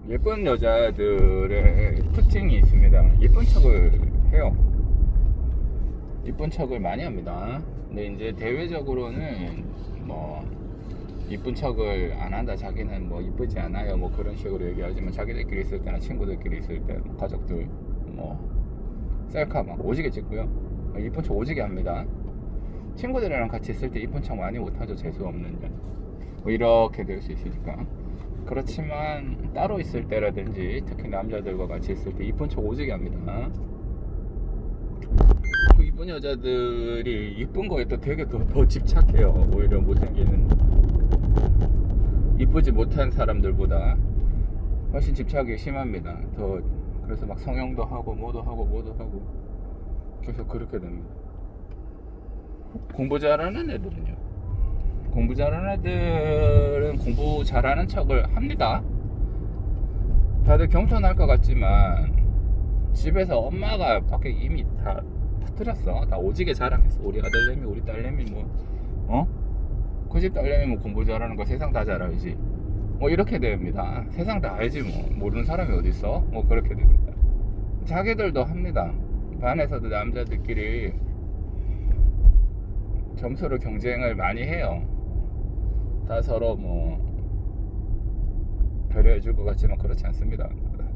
예쁜 여자들의 특징이 있습니다. 예쁜 척을 해요. 이쁜 척을 많이 합니다. 근데 이제 대외적으로는 뭐 이쁜 척을 안 한다, 자기는 뭐 이쁘지 않아요, 뭐 그런 식으로 얘기하지만 자기들끼리 있을 때나 친구들끼리 있을 때, 가족들 뭐 셀카 막 오지게 찍고요. 이쁜 척 오지게 합니다. 친구들이랑 같이 있을 때 이쁜 척 많이 못하죠, 재수없는 년. 뭐 이렇게 될 수 있으니까. 그렇지만 따로 있을 때라든지 특히 남자들과 같이 있을 때 이쁜 척 오지게 합니다. 그 이쁜 여자들이 이쁜 거에 또 되게 더 집착해요. 오히려 못생기는 이쁘지 못한 사람들보다 훨씬 집착이 심합니다. 더 그래서 막 성형도 하고 뭐도 하고 계속 그렇게 됩니다. 공부 잘하는 애들은요, 공부 잘하는 애들은 공부 잘하는 척을 합니다. 다들 겸손할 것 같지만 집에서 엄마가 밖에 이미 다 터뜨렸어. 다 오지게 자랑했어. 우리 아들내미 우리 딸내미 뭐 그 집 딸내미 뭐 공부 잘하는 거 세상 다 잘 알지, 뭐 이렇게 됩니다. 세상 다 알지 뭐 모르는 사람이 어딨어, 뭐 그렇게 됩니다. 자기들도 합니다. 반에서도 남자들끼리 점수로 경쟁을 많이 해요. 다 서로 뭐 배려해줄 것 같지만 그렇지 않습니다.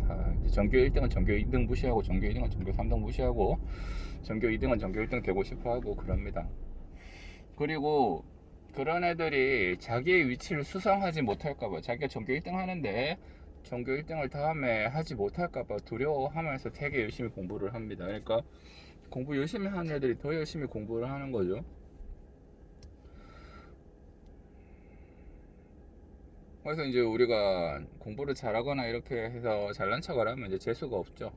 다 전교 1등은 전교 2등 무시하고, 전교 1등은 전교 3등 무시하고, 전교 2등은 전교 1등 되고 싶어하고 그럽니다. 그리고 그런 애들이 자기의 위치를 수성하지 못할까봐, 자기가 전교 1등 하는데 전교 1등을 다음에 하지 못할까봐 두려워하면서 되게 열심히 공부를 합니다. 그러니까 공부 열심히 하는 애들이 더 열심히 공부를 하는 거죠. 그래서 이제 우리가 공부를 잘하거나 이렇게 해서 잘난 척을 하면 이제 재수가 없죠.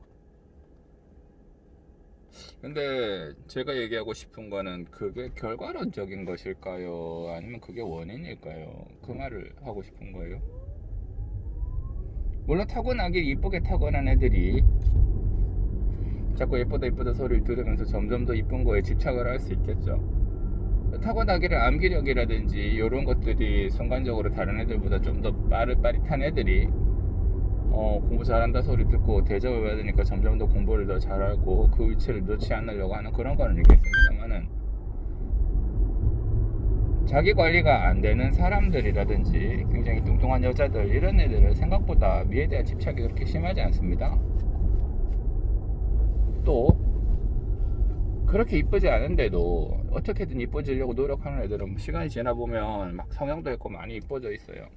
근데 제가 얘기하고 싶은 거는 그게 결과론적인 것일까요? 아니면 그게 원인일까요? 그 말을 하고 싶은 거예요. 물론 타고나길 이쁘게 타고난 애들이 자꾸 예쁘다 소리를 들으면서 점점 더 이쁜 거에 집착을 할 수 있겠죠. 타고나기를 암기력이라든지 이런 것들이 순간적으로 다른 애들보다 좀 더 빠릿한 애들이 공부 잘한다 소리 듣고 대접을 받으니까 점점 더 공부를 더 잘하고 그 위치를 놓지 않으려고 하는 그런 거는 있겠습니다만은, 자기 관리가 안 되는 사람들이라든지 굉장히 뚱뚱한 여자들, 이런 애들은 생각보다 미에 대한 집착이 그렇게 심하지 않습니다. 또 그렇게 이쁘지 않은데도 어떻게든 이뻐지려고 노력하는 애들은 시간이 지나 보면 막 성형도 했고 많이 이뻐져 있어요.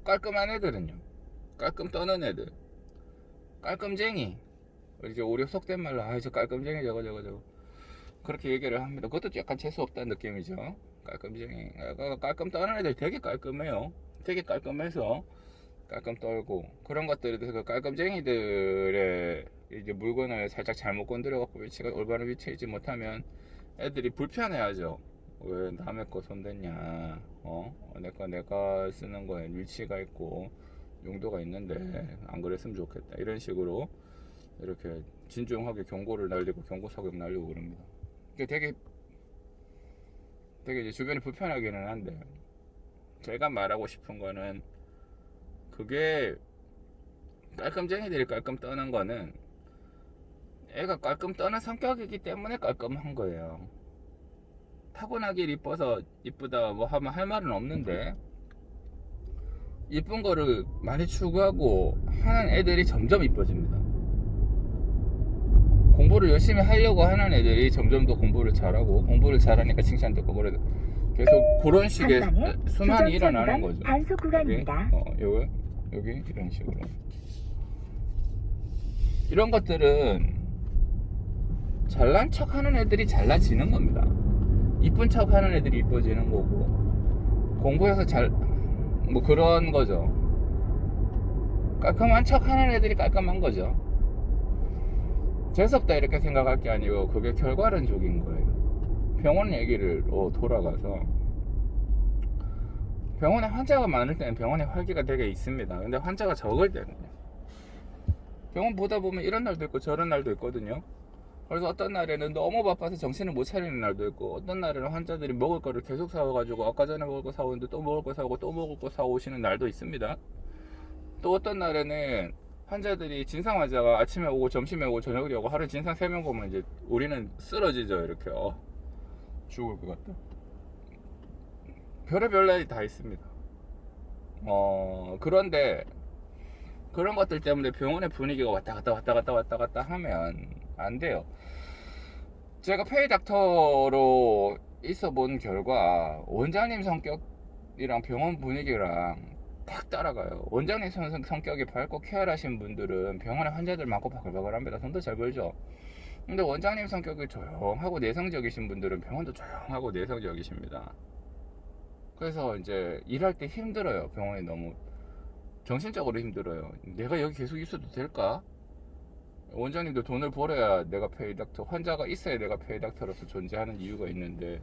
깔끔한 애들은요, 깔끔 떠는 애들, 깔끔쟁이, 이제 우리 속된 말로 저 깔끔쟁이 저거 그렇게 얘기를 합니다. 그것도 약간 재수 없다는 느낌이죠. 깔끔쟁이, 깔끔 떠는 애들 되게 깔끔해요. 되게 깔끔해서 깔끔 떨고 그런 것들에 대해서 그 깔끔쟁이들의 이제 물건을 살짝 잘못 건드려갖고 위치가 올바른 위치에 있지 못하면 애들이 불편해하죠. 왜 남의 거 손댔냐, 내가 쓰는 거에 위치가 있고 용도가 있는데 안 그랬으면 좋겠다, 이런 식으로 이렇게 진중하게 경고를 날리고 경고 사격 날리고 그럽니다. 이게 되게 이제 주변이 불편하기는 한데, 제가 말하고 싶은 거는 그게 깔끔쟁이들이 깔끔 떠는 거는 애가 깔끔 떠는 성격이기 때문에 깔끔한 거예요. 타고나길 이뻐서 이쁘다 뭐 하면 할 말은 없는데, 이쁜 거를 많이 추구하고 하는 애들이 점점 이뻐집니다. 공부를 열심히 하려고 하는 애들이 점점 더 공부를 잘하고, 공부를 잘하니까 칭찬 듣고, 그래 계속 그런 식의 순환이 일어나는 거죠. 단속 구간입니다. 여기 이런 식으로. 이런 것들은 잘난 척 하는 애들이 잘나지는 겁니다. 이쁜 척 하는 애들이 이뻐지는 거고, 공부해서 뭐 그런 거죠. 깔끔한 척 하는 애들이 깔끔한 거죠. 재수없다 이렇게 생각할 게 아니고 그게 결과론적인 거예요. 병원 얘기를 돌아가서, 병원에 환자가 많을 때는 병원에 활기가 되게 있습니다. 근데 환자가 적을 때는요, 병원 보다 보면 이런 날도 있고 저런 날도 있거든요. 그래서 어떤 날에는 너무 바빠서 정신을 못 차리는 날도 있고, 어떤 날에는 환자들이 먹을 거를 계속 사와가지고 아까 전에 먹을 거 사오는데 또 먹을 거 사오고 또 먹을 거 사오시는 날도 있습니다. 또 어떤 날에는 환자들이 진상 환자가 아침에 오고 점심에 오고 저녁에 오고 하루 진상 3명 보면 이제 우리는 쓰러지죠. 이렇게 죽을 것 같다. 별의별 날이 다 있습니다. 그런데 그런 것들 때문에 병원의 분위기가 왔다 갔다 하면 안 돼요. 제가 페이 닥터로 있어 본 결과 원장님 성격이랑 병원 분위기랑 딱 따라가요. 원장님 성격이 밝고 쾌활하신 분들은 병원에 환자들 많고 바글바글합니다. 돈도 잘 벌죠. 근데 원장님 성격이 조용하고 내성적이신 분들은 병원도 조용하고 내성적이십니다. 그래서 이제 일할 때 힘들어요. 병원이 너무 정신적으로 힘들어요. 내가 여기 계속 있어도 될까? 원장님도 돈을 벌어야 내가 페이 닥터, 환자가 있어야 내가 페이 닥터로서 존재하는 이유가 있는데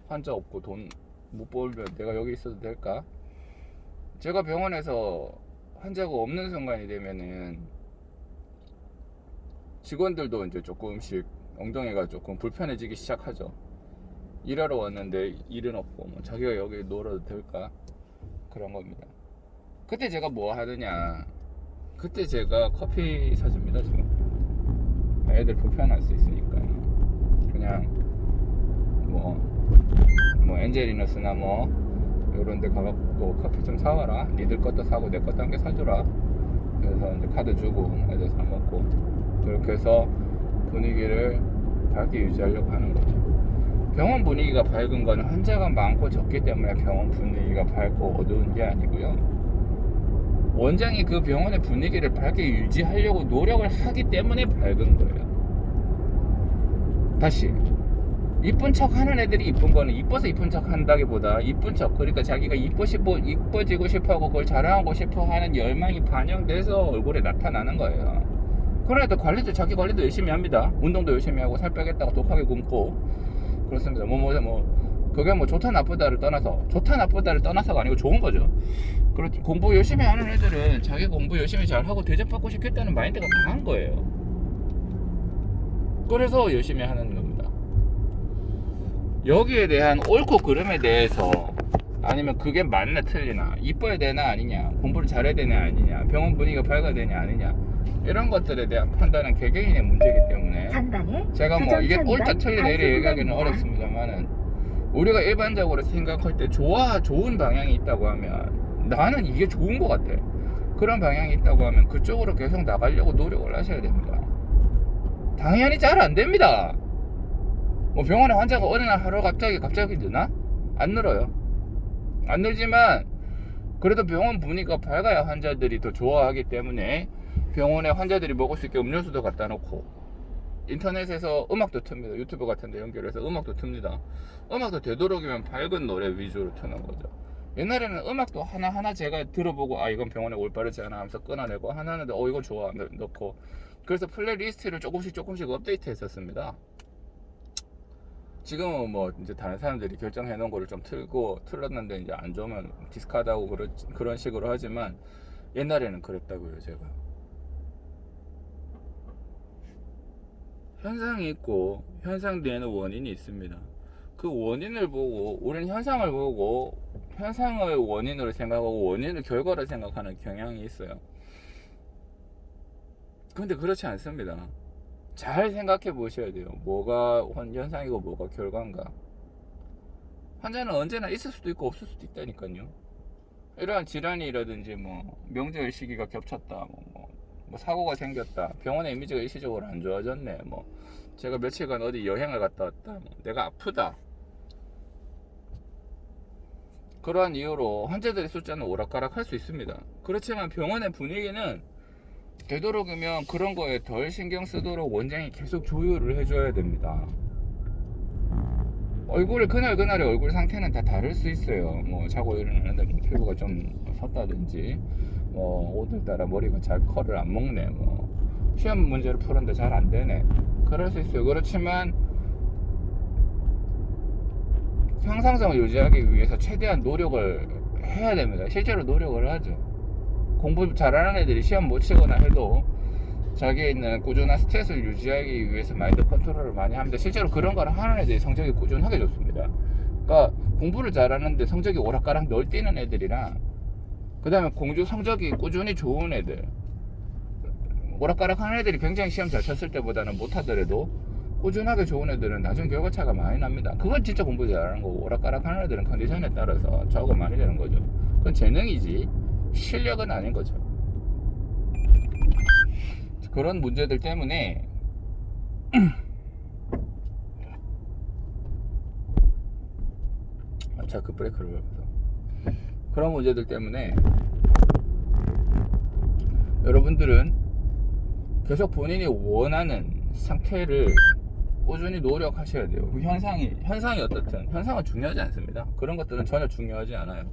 환자 없고 돈 못 벌면 내가 여기 있어도 될까? 제가 병원에서 환자가 없는 순간이 되면은 직원들도 이제 조금씩 엉덩이가 조금 불편해지기 시작하죠. 일하러 왔는데 일은 없고 뭐 자기가 여기 놀아도 될까? 그런 겁니다. 그때 제가 뭐 하느냐, 그때 제가 커피 사줍니다. 지금 애들 불편할 수 있으니까 그냥 뭐 엔젤리너스나 뭐 요런 데 가갖고 커피 좀 사와라, 니들 것도 사고 내 것도 함께 사주라. 그래서 이제 카드 주고 애들 사 먹고 그렇게 해서 분위기를 밝게 유지하려고 하는 거죠. 병원 분위기가 밝은 건 환자가 많고 적기 때문에 병원 분위기가 밝고 어두운 게 아니고요. 원장이 그 병원의 분위기를 밝게 유지하려고 노력을 하기 때문에 밝은 거예요. 다시, 이쁜 척 하는 애들이 이쁜 거는 이뻐서 이쁜 척 한다기보다 이쁜 척, 그러니까 자기가 이뻐지고 싶어 하고 그걸 자랑하고 싶어 하는 열망이 반영돼서 얼굴에 나타나는 거예요. 그러니까 관리도, 자기 관리도 열심히 합니다. 운동도 열심히 하고 살 빼겠다고 독하게 굶고 그렇습니다. 그게 뭐 좋다 나쁘다를 떠나서가 아니고 좋은 거죠. 그렇지. 공부 열심히 하는 애들은 자기 공부 열심히 잘하고 대접받고 싶겠다는 마인드가 강한 거예요. 그래서 열심히 하는 겁니다. 여기에 대한 옳고 그름에 대해서, 아니면 그게 맞나 틀리나, 이뻐야 되나 아니냐, 공부를 잘해야 되냐 아니냐, 병원 분위기가 밝아야 되냐 아니냐, 이런 것들에 대한 판단은 개개인의 문제이기 때문에 제가 뭐 이게 옳다 틀리다 이렇게 얘기하기는 어렵습니다만은, 우리가 일반적으로 생각할 때 좋은 방향이 있다고 하면, 나는 이게 좋은 것 같아, 그런 방향이 있다고 하면 그쪽으로 계속 나가려고 노력을 하셔야 됩니다. 당연히 잘 안 됩니다. 뭐 병원에 환자가 어느 날 하루 갑자기 느나? 안 늘어요. 안 늘지만 그래도 병원 분위기가 밝아야 환자들이 더 좋아하기 때문에 병원에 환자들이 먹을 수 있게 음료수도 갖다 놓고, 인터넷에서 음악도 틉니다. 유튜브 같은 데 연결해서 음악도 틉니다. 음악도 되도록이면 밝은 노래 위주로 트는 거죠. 옛날에는 음악도 하나하나 제가 들어보고 이건 병원에 올바르지 않아 하면서 끊어내고, 하나는 이거 좋아 넣고, 그래서 플레이리스트를 조금씩 업데이트 했었습니다. 지금은 뭐 이제 다른 사람들이 결정해 놓은 거를 좀 틀었는데 이제 안 좋으면 디스카드하고 그런 식으로 하지만, 옛날에는 그랬다고요. 제가 현상이 있고 현상 뒤에는 원인이 있습니다. 그 원인을 보고, 우리는 현상을 보고 현상을 원인으로 생각하고 원인을 결과로 생각하는 경향이 있어요. 근데 그렇지 않습니다. 잘 생각해 보셔야 돼요. 뭐가 현상이고 뭐가 결과인가. 환자는 언제나 있을 수도 있고 없을 수도 있다니까요. 이러한 질환이라든지 뭐 명절 시기가 겹쳤다, 뭐 사고가 생겼다, 병원의 이미지가 일시적으로 안 좋아졌네, 뭐 제가 며칠간 어디 여행을 갔다 왔다, 내가 아프다, 그러한 이유로 환자들의 숫자는 오락가락 할 수 있습니다. 그렇지만 병원의 분위기는 되도록이면 그런 거에 덜 신경 쓰도록 원장이 계속 조율을 해줘야 됩니다. 그날의 얼굴 상태는 다 다를 수 있어요. 뭐 자고 일어나는데 뭐 피부가 좀 섰다든지, 뭐 오늘따라 머리가 잘 컬을 안 먹네, 뭐 시험 문제를 풀었는데 잘 안 되네, 그럴 수 있어요. 그렇지만 향상성을 유지하기 위해서 최대한 노력을 해야 됩니다. 실제로 노력을 하죠. 공부 잘하는 애들이 시험 못 치거나 해도 자기에 있는 꾸준한 스탯을 유지하기 위해서 마인드 컨트롤을 많이 합니다. 실제로 그런 걸 하는 애들이 성적이 꾸준하게 좋습니다. 그러니까 공부를 잘하는데 성적이 오락가락 널뛰는 애들이랑 그 다음에 공주 성적이 꾸준히 좋은 애들, 오락가락 하는 애들이 굉장히 시험 잘 쳤을 때보다는 못하더라도 꾸준하게 좋은 애들은 나중 결과차가 많이 납니다. 그건 진짜 공부 잘하는 거고, 오락가락 하는 애들은 컨디션에 따라서 저하가 많이 되는 거죠. 그건 재능이지 실력은 아닌 거죠. 그런 문제들 때문에 자, 그 브레이크를 밟아서 그런 문제들 때문에 여러분들은 계속 본인이 원하는 상태를 꾸준히 노력하셔야 돼요. 그 현상이 어떻든 현상은 중요하지 않습니다. 그런 것들은 전혀 중요하지 않아요.